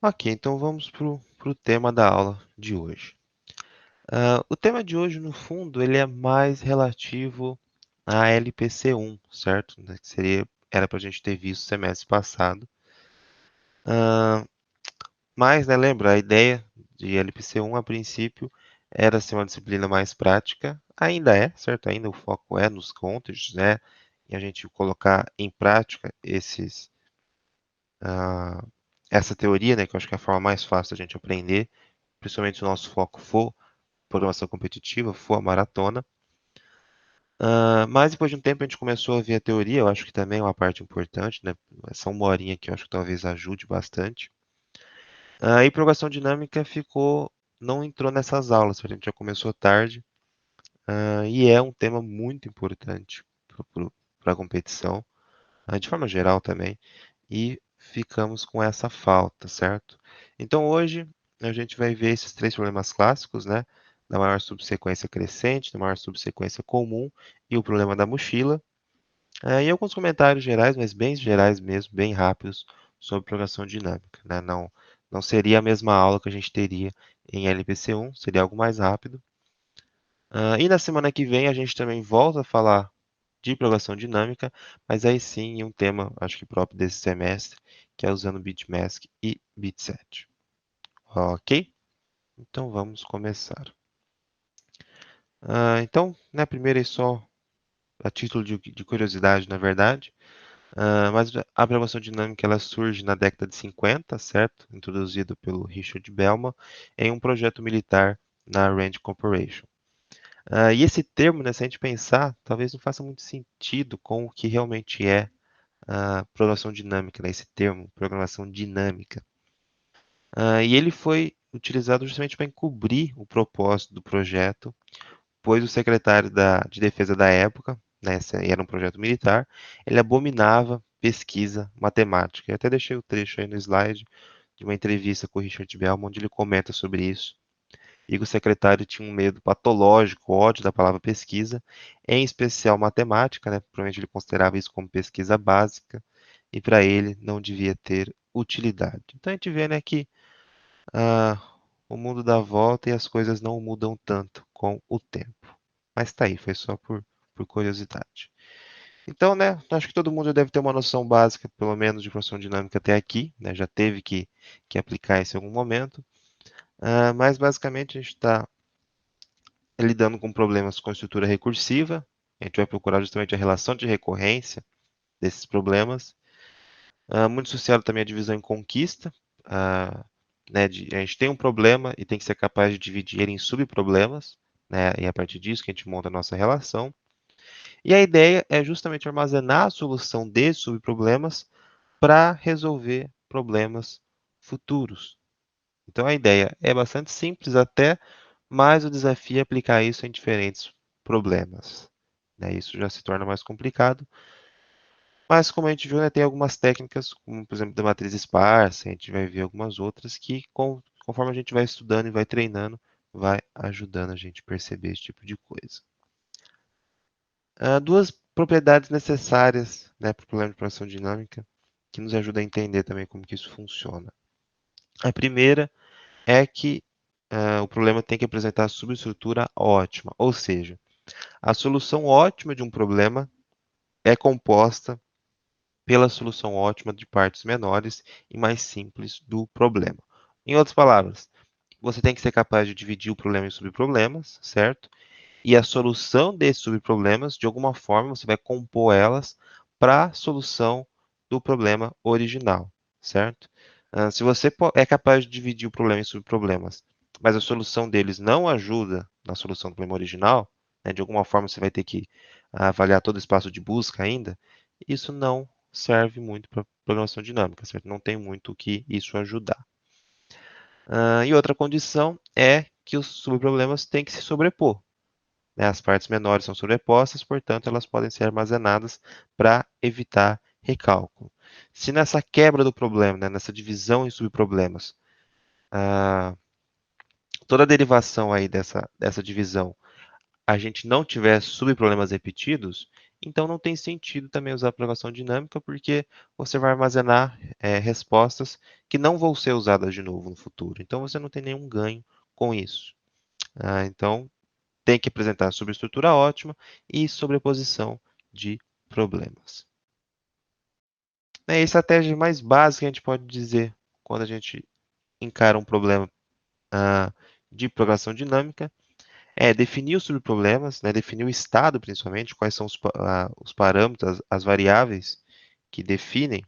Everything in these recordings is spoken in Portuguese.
Ok, então vamos para o tema da aula de hoje. O tema de hoje, no fundo, ele é mais relativo à LPC1, certo? Né, era para a gente ter visto semestre passado. Ah, mas, né, lembra, a ideia de LPC1, a princípio, era ser uma disciplina mais prática. Ainda é, certo? Ainda o foco é nos contextos, né? E a gente colocar em prática ah, essa teoria, né? Que eu acho que é a forma mais fácil da gente aprender, principalmente se o nosso foco for programação competitiva, for a maratona. Mas depois de um tempo a gente começou a ver a teoria, eu acho que também é uma parte importante, né? Essa uma horinha que eu acho que talvez ajude bastante. E programação dinâmica não entrou nessas aulas, a gente já começou tarde, e é um tema muito importante para a competição, de forma geral também, e ficamos com essa falta, certo? Então hoje a gente vai ver esses três problemas clássicos, né? Da maior subsequência crescente, da maior subsequência comum e o problema da mochila. E alguns comentários gerais, mas bem gerais mesmo, bem rápidos, sobre programação dinâmica, né? Não seria a mesma aula que a gente teria em LPC1, seria algo mais rápido. E na semana que vem a gente também volta a falar de programação dinâmica, mas aí sim em um tema, acho que próprio desse semestre, que é usando BitMask e Bitset. Ok? Então vamos começar. Então, né, primeiro é só a título de curiosidade, na verdade, mas a programação dinâmica ela surge na década de 50, certo? Introduzido pelo Richard Bellman em um projeto militar na Rand Corporation. E esse termo, né, se a gente pensar, talvez não faça muito sentido com o que realmente é a programação dinâmica, né, esse termo, programação dinâmica. E ele foi utilizado justamente para encobrir o propósito do projeto, pois o secretário de defesa da época, né, era um projeto militar, ele abominava pesquisa matemática. Eu até deixei o trecho aí no slide de uma entrevista com o Richard Bellman, onde ele comenta sobre isso. E que o secretário tinha um medo patológico, ódio da palavra pesquisa, em especial matemática, né? Provavelmente ele considerava isso como pesquisa básica, e para ele não devia ter utilidade. Então a gente vê, né, que ah, o mundo dá volta e as coisas não mudam tanto com o tempo. Mas tá aí, foi só por curiosidade. Então, né, acho que todo mundo já deve ter uma noção básica, pelo menos, de função dinâmica até aqui, né? Já teve que aplicar isso em algum momento. Mas basicamente a gente está lidando com problemas com estrutura recursiva. A gente vai procurar justamente a relação de recorrência desses problemas. Muito associado também à divisão em conquista. ah, né, a gente tem um problema e tem que ser capaz de dividir ele em subproblemas, né, e é a partir disso que a gente monta a nossa relação. E a ideia é justamente armazenar a solução desses subproblemas para resolver problemas futuros. Então a ideia é bastante simples até, mas o desafio é aplicar isso em diferentes problemas. Né? Isso já se torna mais complicado, mas como a gente viu, né, tem algumas técnicas, como por exemplo da matriz esparsa, a gente vai ver algumas outras que, conforme a gente vai estudando e vai treinando, vai ajudando a gente a perceber esse tipo de coisa. Duas propriedades necessárias, né, para o problema de programação dinâmica, que nos ajuda a entender também como que isso funciona. A primeira é que o problema tem que apresentar a subestrutura ótima, ou seja, a solução ótima de um problema é composta pela solução ótima de partes menores e mais simples do problema. Em outras palavras, você tem que ser capaz de dividir o problema em subproblemas, certo? E a solução desses subproblemas, de alguma forma, você vai compor elas para a solução do problema original, certo? Se você é capaz de dividir o problema em subproblemas, mas a solução deles não ajuda na solução do problema original, né, de alguma forma você vai ter que avaliar todo o espaço de busca ainda, isso não serve muito para programação dinâmica, certo? Não tem muito o que isso ajudar. E outra condição é que os subproblemas têm que se sobrepor, né? As partes menores são sobrepostas, portanto, elas podem ser armazenadas para evitar recálculo. Se nessa quebra do problema, né, nessa divisão em subproblemas, ah, toda a derivação aí dessa divisão, a gente não tiver subproblemas repetidos, Então não tem sentido também usar programação dinâmica, porque você vai armazenar respostas que não vão ser usadas de novo no futuro. Então você não tem nenhum ganho com isso. Então tem que apresentar subestrutura ótima e sobreposição de problemas. A estratégia mais básica a gente pode dizer quando a gente encara um problema de programação dinâmica é definir os subproblemas, né, definir o estado principalmente, quais são os parâmetros, as variáveis que definem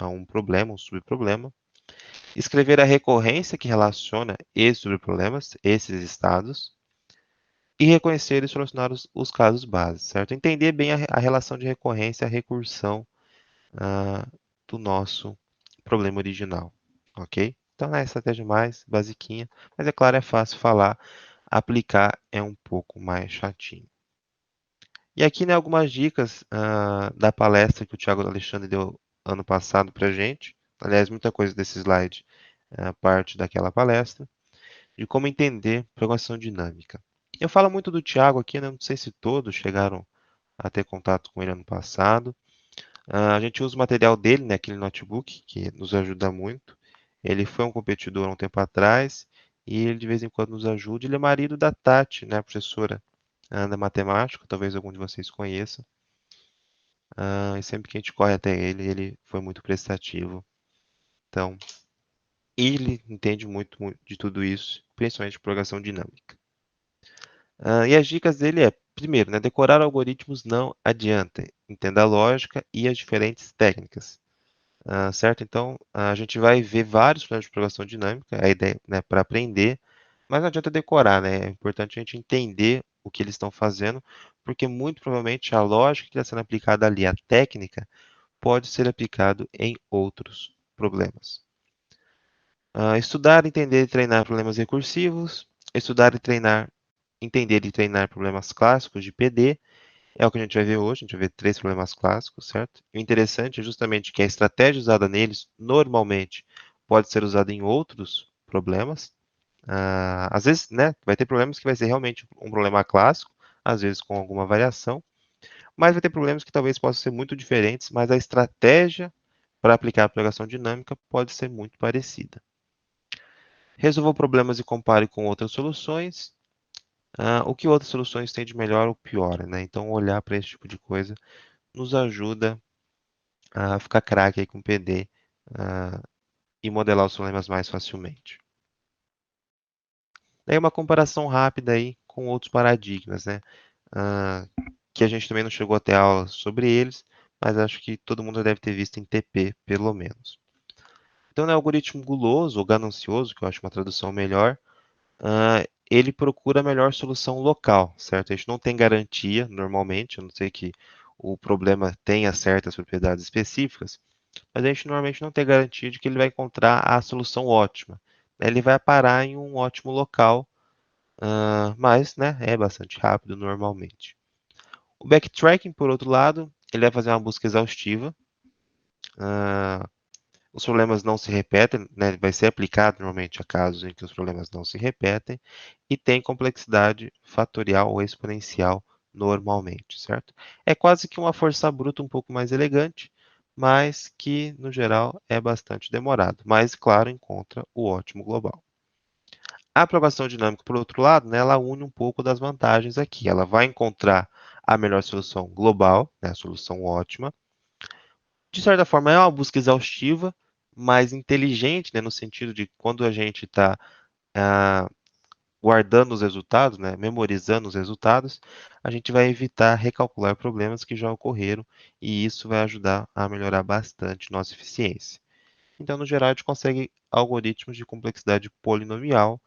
um problema, um subproblema. Escrever a recorrência que relaciona esses subproblemas, esses estados, e reconhecer e solucionar os casos básicos, certo? Entender bem a relação de recorrência, a recursão ah, do nosso problema original, ok? Então, é a estratégia mais basiquinha, mas é claro, é fácil falar, aplicar é um pouco mais chatinho. E aqui, né, algumas dicas da palestra que o Thiago Alexandre deu ano passado para a gente. Aliás, muita coisa desse slide é parte daquela palestra, de como entender programação dinâmica. Eu falo muito do Thiago aqui, né, não sei se todos chegaram a ter contato com ele ano passado. A gente usa o material dele, né, aquele notebook, que nos ajuda muito. Ele foi um competidor há um tempo atrás e ele de vez em quando nos ajuda. Ele é marido da Tati, né, professora da matemática, talvez algum de vocês conheçam. E sempre que a gente corre até ele, ele foi muito prestativo. Então, ele entende muito, muito de tudo isso, principalmente programação dinâmica. E as dicas dele é, primeiro, né, decorar algoritmos não adianta. Entenda a lógica e as diferentes técnicas. Certo? Então, a gente vai ver vários problemas de programação dinâmica, a ideia, né, para aprender, mas não adianta decorar, né? É importante a gente entender o que eles estão fazendo, porque muito provavelmente a lógica que está sendo aplicada ali, a técnica, pode ser aplicado em outros problemas. Estudar, entender e treinar problemas recursivos, estudar e treinar, entender e treinar problemas clássicos de PD, é o que a gente vai ver hoje, a gente vai ver 3 problemas clássicos, certo? E o interessante é justamente que a estratégia usada neles, normalmente, pode ser usada em outros problemas. Às vezes, né, vai ter problemas que vai ser realmente um problema clássico, às vezes com alguma variação, mas vai ter problemas que talvez possam ser muito diferentes, mas a estratégia para aplicar a programação dinâmica pode ser muito parecida. Resolva problemas e compare com outras soluções. O que outras soluções têm de melhor ou pior, né? Então, olhar para esse tipo de coisa nos ajuda a ficar craque aí com PD e modelar os problemas mais facilmente. Daí uma comparação rápida aí com outros paradigmas, né? Ah, que a gente também não chegou a ter aula sobre eles, mas acho que todo mundo deve ter visto em TP, pelo menos. Então, no algoritmo guloso ou ganancioso, que eu acho uma tradução melhor, ele procura a melhor solução local, certo? A gente não tem garantia, normalmente, a não ser que o problema tenha certas propriedades específicas, mas a gente normalmente não tem garantia de que ele vai encontrar a solução ótima. Ele vai parar em um ótimo local, mas né, é bastante rápido normalmente. O backtracking, por outro lado, ele vai fazer uma busca exaustiva. Os problemas não se repetem, né, vai ser aplicado normalmente a casos em que os problemas não se repetem e tem complexidade fatorial ou exponencial normalmente, certo? É quase que uma força bruta um pouco mais elegante, mas que, no geral, é bastante demorado. Mas, claro, encontra o ótimo global. A programação dinâmica, por outro lado, né, ela une um pouco das vantagens aqui. Ela vai encontrar a melhor solução global, né, a solução ótima. De certa forma, é uma busca exaustiva, mas inteligente, né, no sentido de quando a gente está guardando os resultados, né, memorizando os resultados, a gente vai evitar recalcular problemas que já ocorreram e isso vai ajudar a melhorar bastante nossa eficiência. Então, no geral, a gente consegue algoritmos de complexidade polinomial,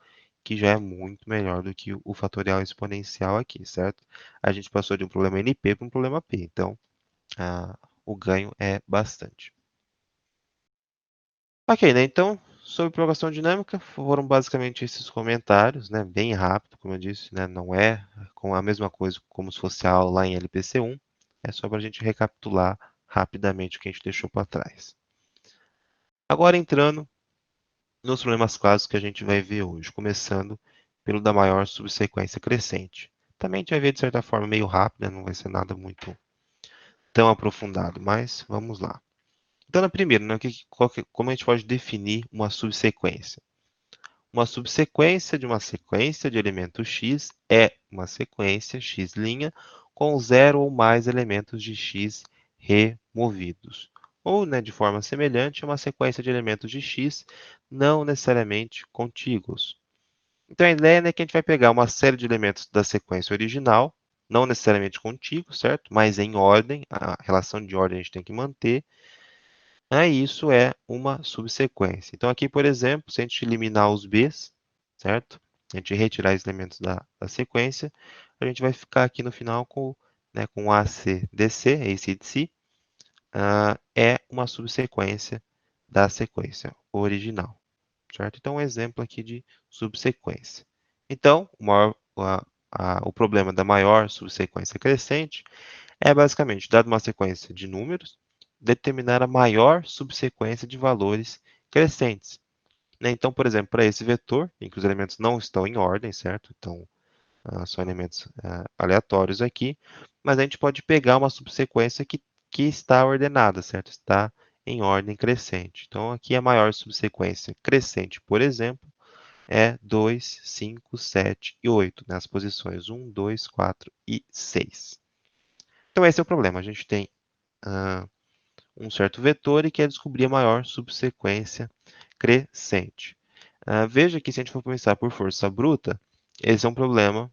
que já é muito melhor do que o fatorial exponencial aqui, certo? A gente passou de um problema NP para um problema P, então o ganho é bastante. Ok, né? Então, sobre programação dinâmica, foram basicamente esses comentários, né? Bem rápido, como eu disse, né? Não é com a mesma coisa como se fosse a aula lá em LPC1, é só para a gente recapitular rapidamente o que a gente deixou para trás. Agora entrando nos problemas clássicos que a gente vai ver hoje, começando pelo da maior subsequência crescente. Também a gente vai ver de certa forma meio rápido, né? Não vai ser nada muito tão aprofundado, mas vamos lá. Então, na primeira, né, como a gente pode definir uma subsequência? Uma subsequência de uma sequência de elementos x é uma sequência x' com 0 ou mais elementos de x removidos. Ou, né, de forma semelhante, uma sequência de elementos de x não necessariamente contíguos. Então, a ideia é que a gente vai pegar uma série de elementos da sequência original, não necessariamente contíguos, certo? Mas em ordem, a relação de ordem a gente tem que manter. Aí isso é uma subsequência. Então, aqui, por exemplo, se a gente eliminar os b's, certo? A gente retirar os elementos da sequência, a gente vai ficar aqui no final com, né, com AC, DC, AC/DC, é uma subsequência da sequência original, certo? Então, um exemplo aqui de subsequência. Então, o problema da maior subsequência crescente é basicamente, dado uma sequência de números, determinar a maior subsequência de valores crescentes, né? Então, por exemplo, para esse vetor, em que os elementos não estão em ordem, certo? Então, são elementos aleatórios aqui, mas a gente pode pegar uma subsequência que está ordenada, certo? Está em ordem crescente. Então, aqui a maior subsequência crescente, por exemplo, é 2, 5, 7 e 8, nas posições 1, 2, 4 e 6. Então, esse é o problema. A gente tem um certo vetor e quer descobrir a maior subsequência crescente. Veja que se a gente for pensar por força bruta, esse é um problema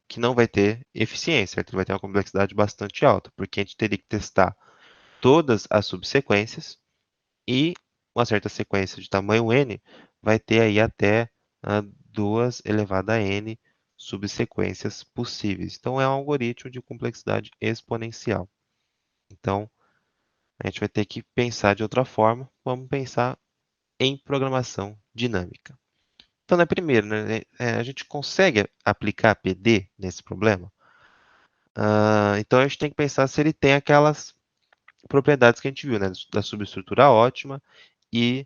que não vai ter eficiência, certo? Ele vai ter uma complexidade bastante alta, porque a gente teria que testar todas as subsequências e uma certa sequência de tamanho n vai ter aí até 2 elevado a n subsequências possíveis. Então, é um algoritmo de complexidade exponencial. Então, a gente vai ter que pensar de outra forma. Vamos pensar em programação dinâmica. Então, na primeira, né, a gente consegue aplicar PD nesse problema? Então, a gente tem que pensar se ele tem aquelas propriedades que a gente viu, né, da subestrutura ótima e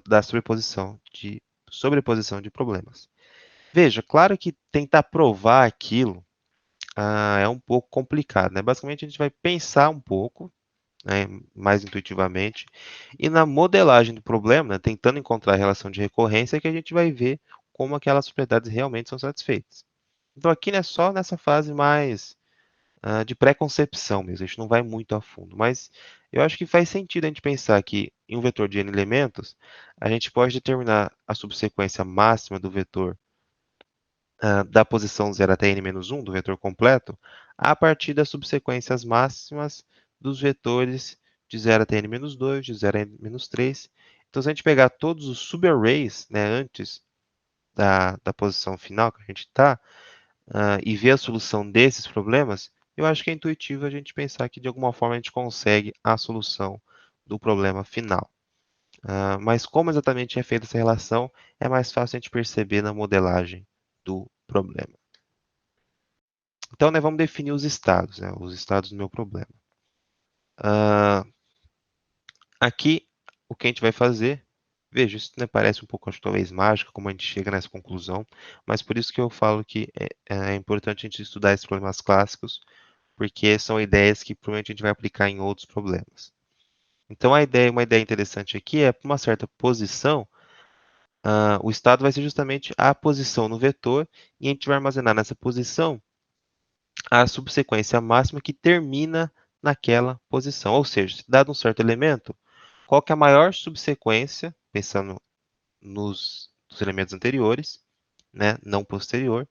da sobreposição de problemas. Veja, claro que tentar provar aquilo é um pouco complicado, né? Basicamente, a gente vai pensar um pouco, né, mais intuitivamente, e na modelagem do problema, né, tentando encontrar a relação de recorrência, é que a gente vai ver como aquelas propriedades realmente são satisfeitas. Então, aqui é só nessa fase mais de pré-concepção mesmo, a gente não vai muito a fundo, mas eu acho que faz sentido a gente pensar que em um vetor de n elementos, a gente pode determinar a subsequência máxima do vetor da posição 0 até n-1, do vetor completo, a partir das subsequências máximas dos vetores de 0 até n-2, de 0 a n-3. Então, se a gente pegar todos os subarrays, né, antes da posição final que a gente está, e ver a solução desses problemas, eu acho que é intuitivo a gente pensar que de alguma forma a gente consegue a solução do problema final. Mas como exatamente é feita essa relação, é mais fácil a gente perceber na modelagem do problema. Então, né, vamos definir os estados, né, os estados do meu problema. Aqui, o que a gente vai fazer, veja, isso, né, parece um pouco, acho, talvez mágico, como a gente chega nessa conclusão, mas por isso que eu falo que é importante a gente estudar esses problemas clássicos, porque são ideias que provavelmente a gente vai aplicar em outros problemas. Então, uma ideia interessante aqui é, para uma certa posição, o estado vai ser justamente a posição no vetor, e a gente vai armazenar nessa posição a subsequência máxima que termina naquela posição. Ou seja, dado um certo elemento, qual que é a maior subsequência, pensando nos elementos anteriores, né, não posterior,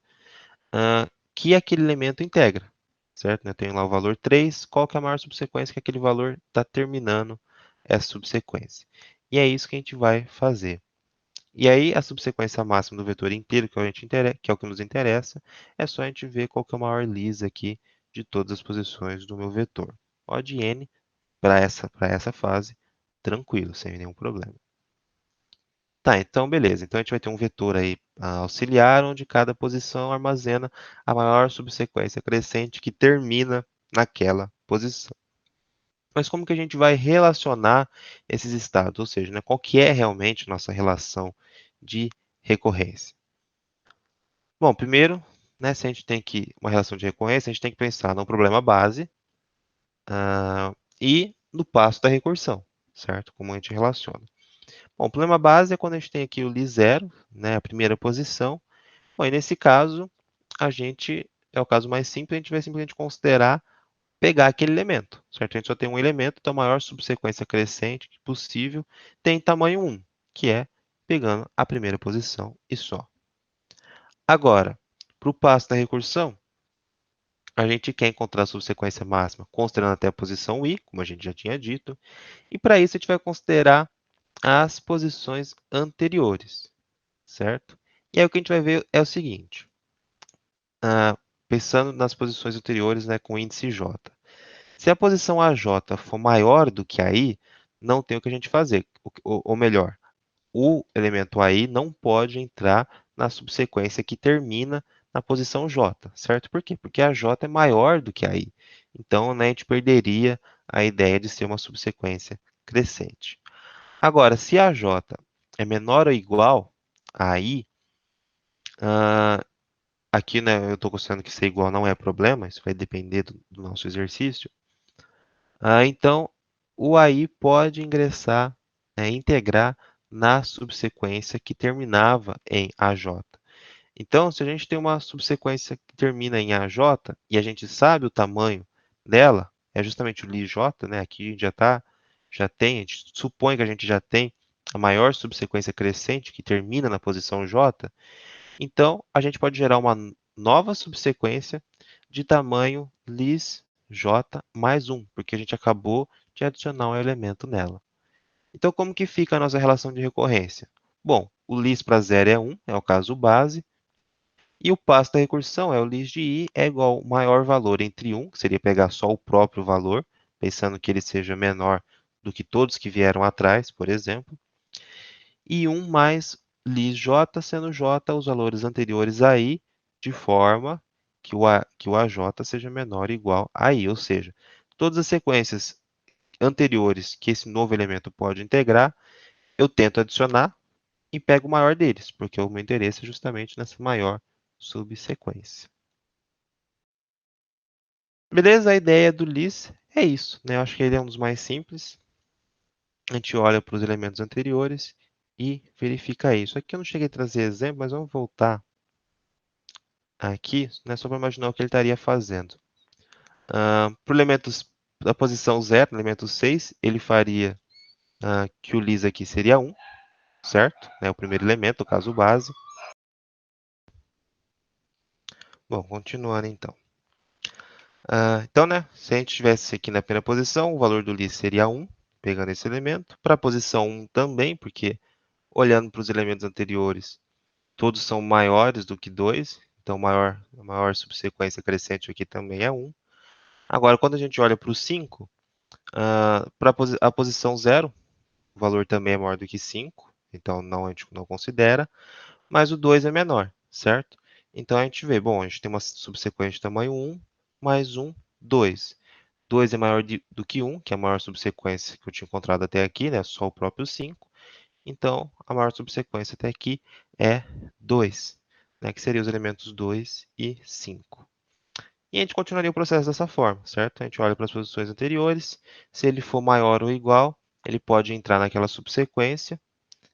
que aquele elemento integra, certo? Eu tenho lá o valor 3, qual que é a maior subsequência que aquele valor está terminando essa subsequência. E é isso que a gente vai fazer. E aí, a subsequência máxima do vetor inteiro, que é o que nos interessa, é só a gente ver qual que é a maior lisa aqui de todas as posições do meu vetor. O de n, para essa fase, tranquilo, sem nenhum problema. Tá, então beleza. Então a gente vai ter um vetor aí auxiliar, onde cada posição armazena a maior subsequência crescente que termina naquela posição. Mas como que a gente vai relacionar esses estados? Ou seja, né, qual que é realmente nossa relação de recorrência? Bom, primeiro, né? Se a gente tem uma relação de recorrência, a gente tem que pensar no problema base, e no passo da recursão, certo? Como a gente relaciona. Bom, o problema base é quando a gente tem aqui o Li zero, né? A primeira posição. Bom, e nesse caso, é o caso mais simples, a gente vai simplesmente considerar pegar aquele elemento, certo? A gente só tem um elemento, então a maior subsequência crescente possível tem tamanho 1, que é pegando a primeira posição e só. Agora, para o passo da recursão, a gente quer encontrar a subsequência máxima considerando até a posição i, como a gente já tinha dito, e para isso a gente vai considerar as posições anteriores, certo? E aí o que a gente vai ver é o seguinte, pensando nas posições anteriores, né, com índice j. Se a posição AJ for maior do que a I, não tem o que a gente fazer. Ou melhor, o elemento AI não pode entrar na subsequência que termina na posição J, certo? Por quê? Porque a J é maior do que a I. Então, né, a gente perderia a ideia de ser uma subsequência crescente. Agora, se a J é menor ou igual a I, ah, aqui né, eu estou considerando que ser igual não é problema, isso vai depender do nosso exercício. Então, o AI pode ingressar, integrar na subsequência que terminava em AJ. Então, se a gente tem uma subsequência que termina em AJ e a gente sabe o tamanho dela, é justamente o LIJ, né? Aqui a gente já tem, a gente supõe que a gente já tem a maior subsequência crescente que termina na posição J, então a gente pode gerar uma nova subsequência de tamanho lis j mais 1, porque a gente acabou de adicionar um elemento nela. Então, como que fica a nossa relação de recorrência? Bom, o lis para 0 é 1, é o caso base, e o passo da recursão é o lis de i é igual ao maior valor entre 1, que seria pegar só o próprio valor, pensando que ele seja menor do que todos que vieram atrás, por exemplo, e 1 mais lis j, sendo j os valores anteriores a i, de forma que o AJ seja menor ou igual a i, ou seja, todas as sequências anteriores que esse novo elemento pode integrar, eu tento adicionar e pego o maior deles, porque o meu interesse é justamente nessa maior subsequência. Beleza? A ideia do lis é isso, né? Eu acho que ele é um dos mais simples. A gente olha para os elementos anteriores e verifica isso. Aqui eu não cheguei a trazer exemplo, mas vamos voltar aqui, né, só para imaginar o que ele estaria fazendo. Para o elemento da posição 0, elemento 6, ele faria que o lis aqui seria 1, certo? É o primeiro elemento, o caso base. Bom, continuando então. Então, né, se a gente estivesse aqui na primeira posição, o valor do lis seria 1, pegando esse elemento. Para a posição 1 também, porque olhando para os elementos anteriores, todos são maiores do que 2, então a maior subsequência crescente aqui também é 1. Agora, quando a gente olha para o 5, para a posição 0, o valor também é maior do que 5, então a gente não considera, mas o 2 é menor, certo? Então a gente vê, bom, a gente tem uma subsequência de tamanho 1, mais 1, 2. 2 é maior do que 1, que é a maior subsequência que eu tinha encontrado até aqui, né? Só o próprio 5. Então, a maior subsequência até aqui é 2, né? Que seriam os elementos 2 e 5. E a gente continuaria o processo dessa forma, certo? A gente olha para as posições anteriores, se ele for maior ou igual, ele pode entrar naquela subsequência,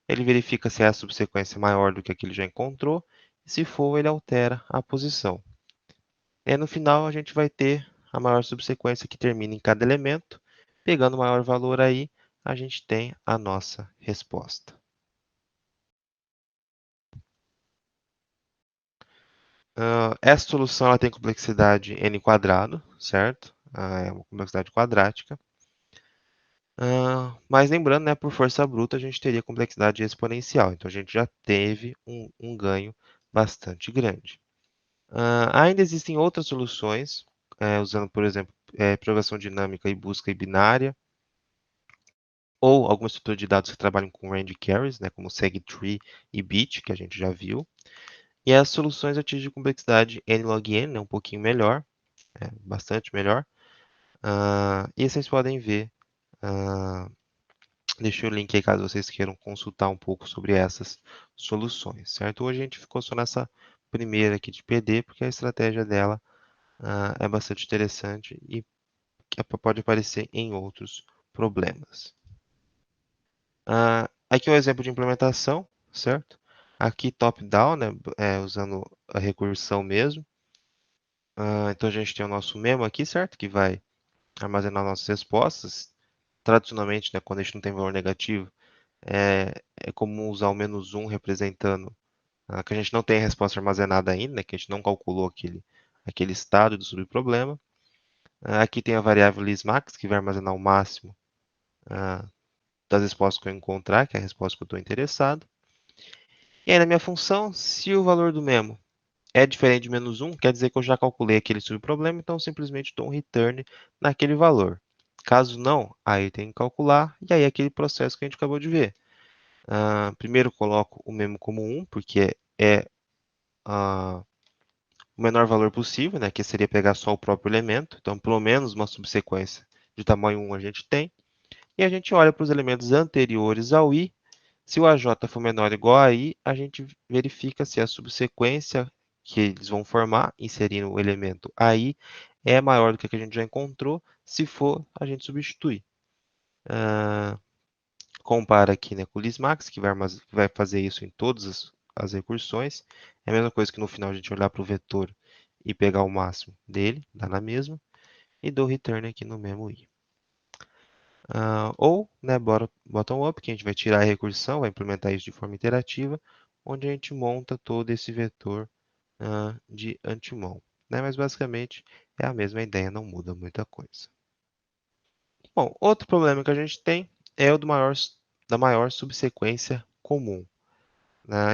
ele verifica se é a subsequência maior do que a que ele já encontrou, e se for, ele altera a posição. E no final, a gente vai ter a maior subsequência que termina em cada elemento. Pegando o maior valor aí, a gente tem a nossa resposta. Essa solução ela tem complexidade n quadrado, certo? É uma complexidade quadrática. Mas lembrando, né, por força bruta, a gente teria complexidade exponencial. Então, a gente já teve um ganho bastante grande. Ainda existem outras soluções, usando, por exemplo, programação dinâmica e busca binária, ou alguma estrutura de dados que trabalham com range carries, né, como segtree e bit, que a gente já viu. E as soluções atingem complexidade n log n, né, um pouquinho melhor, bastante melhor. E vocês podem ver, deixei o link aí caso vocês queiram consultar um pouco sobre essas soluções, certo? Hoje a gente ficou só nessa primeira aqui de PD, porque a estratégia dela é bastante interessante e pode aparecer em outros problemas. Aqui é um exemplo de implementação, certo? Aqui top-down, né, usando a recursão mesmo. Então a gente tem o nosso memo aqui, certo? Que vai armazenar nossas respostas. Tradicionalmente, né, quando a gente não tem valor negativo, é comum usar o -1 representando que a gente não tem a resposta armazenada ainda, né, que a gente não calculou aquele estado do subproblema. Aqui tem a variável listmax, que vai armazenar o máximo das respostas que eu encontrar, que é a resposta que eu estou interessado. E aí na minha função, se o valor do memo é diferente de -1, quer dizer que eu já calculei aquele subproblema, então eu simplesmente dou um return naquele valor. Caso não, aí tem que calcular, e aí é aquele processo que a gente acabou de ver. Primeiro coloco o memo como 1, porque é o menor valor possível, né, que seria pegar só o próprio elemento. Então, pelo menos uma subsequência de tamanho 1 a gente tem. E a gente olha para os elementos anteriores ao i. Se o AJ for menor ou igual a i, a gente verifica se a subsequência que eles vão formar, inserindo o elemento AI, é maior do que a gente já encontrou. Se for, a gente substitui. Compara aqui, né, com o listmax, que vai fazer isso em todas as recursões. É a mesma coisa que no final a gente olhar para o vetor e pegar o máximo dele, dá na mesma. E dou return aqui no mesmo i. Ou, né, bottom-up, que a gente vai tirar a recursão, vai implementar isso de forma iterativa, onde a gente monta todo esse vetor de antemão. Né? Mas basicamente é a mesma ideia, não muda muita coisa. Bom, outro problema que a gente tem é o da maior subsequência comum.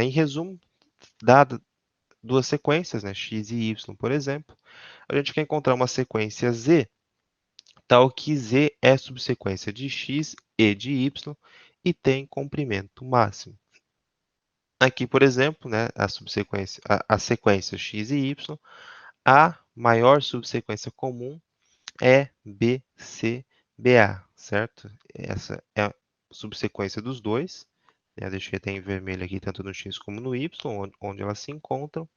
Em resumo, dada duas sequências, né, x e y, por exemplo, a gente quer encontrar uma sequência z, tal que z é subsequência de x e de y e tem comprimento máximo. Aqui, por exemplo, né, a sequência x e y, a maior subsequência comum é BCBA, certo? Essa é a subsequência dos dois. Eu deixei até em vermelho aqui, tanto no x como no y, onde elas se encontram.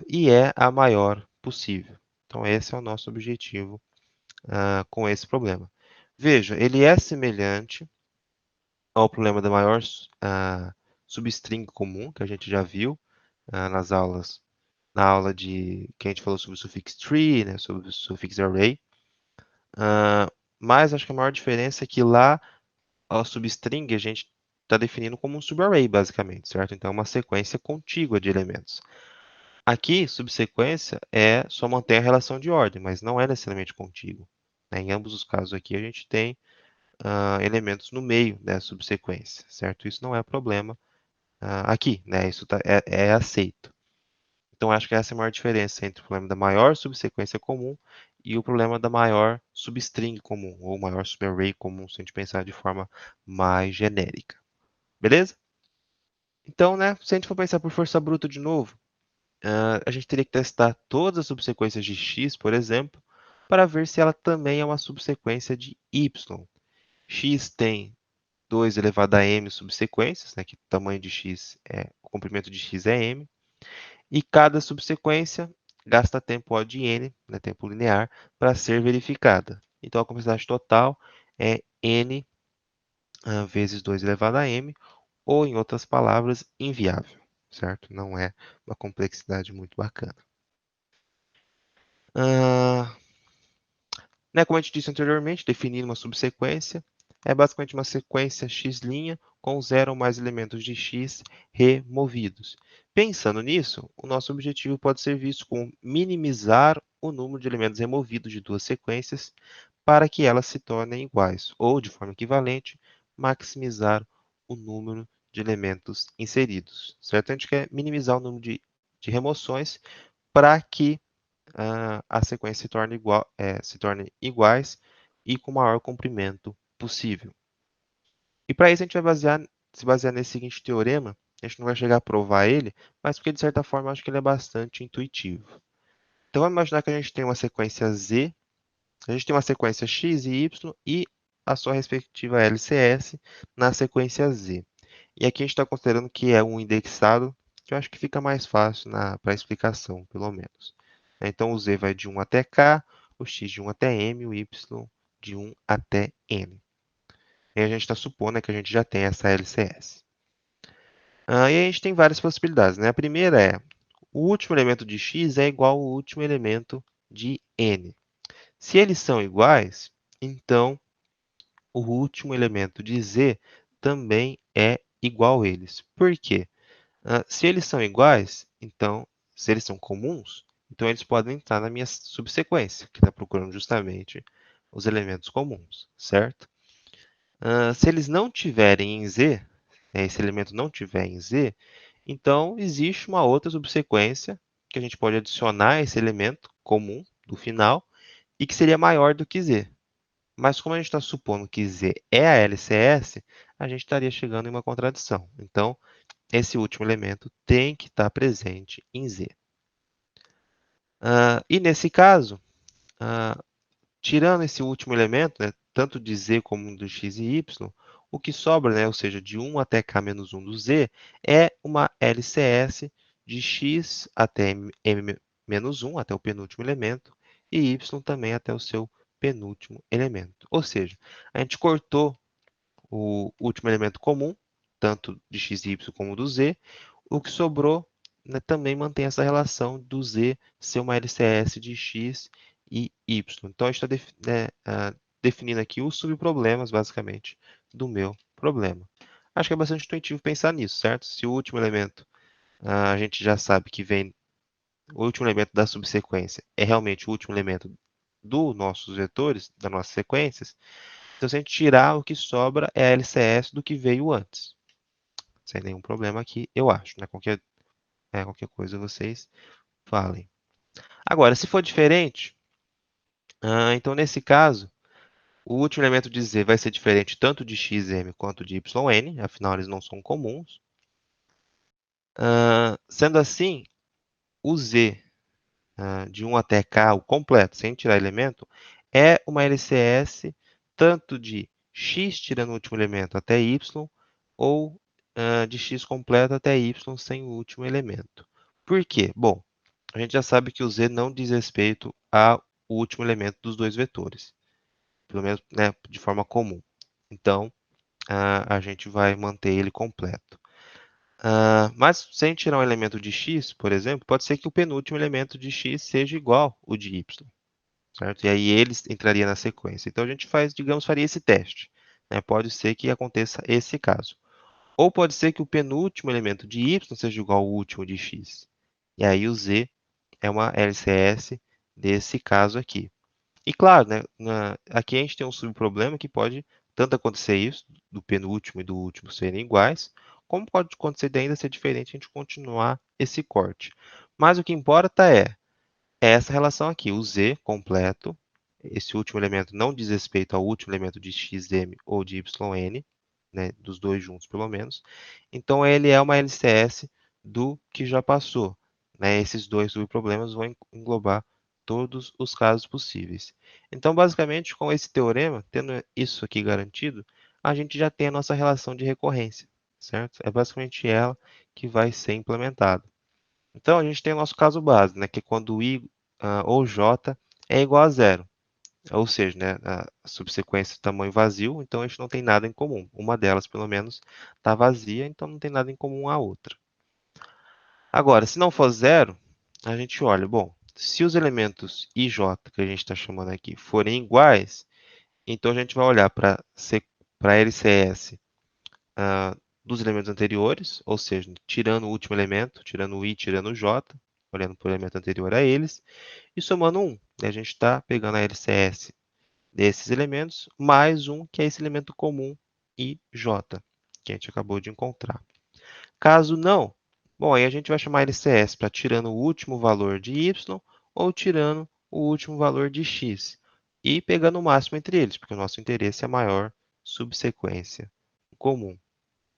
E é a maior possível. Então, esse é o nosso objetivo com esse problema. Veja, ele é semelhante ao problema da maior substring comum, que a gente já viu nas aulas, na aula que a gente falou sobre o suffix tree, né, sobre o suffix array. Mas acho que a maior diferença é que lá a substring a gente está definindo como um subarray, basicamente, certo? Então, é uma sequência contígua de elementos. Aqui, subsequência só mantém a relação de ordem, mas não é necessariamente contíguo. Né? Em ambos os casos aqui, a gente tem elementos no meio da subsequência, certo? Isso não é problema aqui, né? Isso é aceito. Então, acho que essa é a maior diferença entre o problema da maior subsequência comum e o problema da maior substring comum, ou maior subarray comum, se a gente pensar de forma mais genérica. Beleza? Então, né, se a gente for pensar por força bruta de novo, a gente teria que testar todas as subsequências de x, por exemplo, para ver se ela também é uma subsequência de y. X tem 2 elevado a m subsequências, né, que o tamanho de x o comprimento de x é m, e cada subsequência gasta tempo O de n, né, tempo linear, para ser verificada. Então, a complexidade total é n vezes 2 elevado a m, ou, em outras palavras, inviável, certo? Não é uma complexidade muito bacana. Né, como a gente disse anteriormente, definir uma subsequência é basicamente uma sequência x' com 0 ou mais elementos de x removidos. Pensando nisso, o nosso objetivo pode ser visto como minimizar o número de elementos removidos de duas sequências para que elas se tornem iguais, ou, de forma equivalente, maximizar o número de elementos inseridos. Certo? A gente quer minimizar o número de remoções para que a sequência se torne iguais e com o maior comprimento possível. E para isso a gente vai se basear nesse seguinte teorema. A gente não vai chegar a provar ele, mas porque de certa forma eu acho que ele é bastante intuitivo. Então vamos imaginar que a gente tem uma sequência Z, a gente tem uma sequência X e Y e a sua respectiva LCS na sequência Z. E aqui a gente está considerando que é um indexado que eu acho que fica mais fácil para a explicação, pelo menos. Então, o z vai de 1 até k, o x de 1 até m, o y de 1 até n. E a gente está supondo que a gente já tem essa LCS. E a gente tem várias possibilidades, né? A primeira é, o último elemento de x é igual ao último elemento de n. Se eles são iguais, então o último elemento de z também é igual a eles. Por quê? Se eles são iguais, então, se eles são comuns, então eles podem estar na minha subsequência, que está procurando justamente os elementos comuns, certo? Se eles não tiverem em z, esse elemento não tiver em z, então existe uma outra subsequência que a gente pode adicionar esse elemento comum do final e que seria maior do que z. Mas como a gente está supondo que z é a LCS, a gente estaria chegando em uma contradição. Então, esse último elemento tem que estar presente em z. E nesse caso, tirando esse último elemento, né, tanto de z como do x e y, o que sobra, né, ou seja, de 1 até k menos 1 do z, é uma LCS de x até m menos 1, até o penúltimo elemento, e y também até o seu penúltimo elemento. Ou seja, a gente cortou o último elemento comum, tanto de x e y como do z. O que sobrou, né, também mantém essa relação do z ser uma LCS de x e y. Então, a gente está definindo aqui os subproblemas, basicamente, do meu problema. Acho que é bastante intuitivo pensar nisso, certo? Se o último elemento, a gente já sabe que vem, o último elemento da subsequência é realmente o último elemento dos nossos vetores, das nossas sequências, então, se a gente tirar, o que sobra é a LCS do que veio antes. Sem nenhum problema aqui, eu acho. Né? Qualquer coisa vocês falem. Agora, se for diferente, então nesse caso, o último elemento de z vai ser diferente tanto de xm quanto de yn, afinal eles não são comuns. Sendo assim, o z de 1 até k, o completo, sem tirar elemento, é uma LCS tanto de x tirando o último elemento até y, ou de x completo até y sem o último elemento. Por quê? Bom, a gente já sabe que o z não diz respeito ao último elemento dos dois vetores, pelo menos, né, de forma comum. Então, a gente vai manter ele completo. Mas se a gente tirar um elemento de x, por exemplo, pode ser que o penúltimo elemento de x seja igual ao de y, certo? E aí eles entraria na sequência. Então a gente faz, digamos, faria esse teste. Né? Pode ser que aconteça esse caso. Ou pode ser que o penúltimo elemento de y seja igual ao último de x. E aí o z é uma LCS desse caso aqui. E claro, né, aqui a gente tem um subproblema que pode tanto acontecer isso, do penúltimo e do último serem iguais, como pode acontecer de ainda ser diferente e a gente continuar esse corte. Mas o que importa é essa relação aqui, o z completo, esse último elemento não diz respeito ao último elemento de xm ou de yn, né, dos dois juntos pelo menos. Então, ele é uma LCS do que já passou. Né? Esses dois subproblemas vão englobar todos os casos possíveis. Então, basicamente, com esse teorema, tendo isso aqui garantido, a gente já tem a nossa relação de recorrência, certo? É basicamente ela que vai ser implementada. Então, a gente tem o nosso caso base, né, que é quando i ou j é igual a zero. Ou seja, né, a subsequência tamanho vazio, então a gente não tem nada em comum. Uma delas, pelo menos, está vazia, então não tem nada em comum a outra. Agora, se não for zero, a gente olha, bom, se os elementos i, j, que a gente está chamando aqui, forem iguais, então a gente vai olhar para a LCS dos elementos anteriores, ou seja, tirando o último elemento, tirando o i, tirando o j, olhando para o elemento anterior a eles, e somando 1. A gente está pegando a LCS desses elementos, mais um, que é esse elemento comum, ij, que a gente acabou de encontrar. Caso não, bom, aí a gente vai chamar LCS para tirando o último valor de y ou tirando o último valor de x, e pegando o máximo entre eles, porque o nosso interesse é a maior subsequência comum.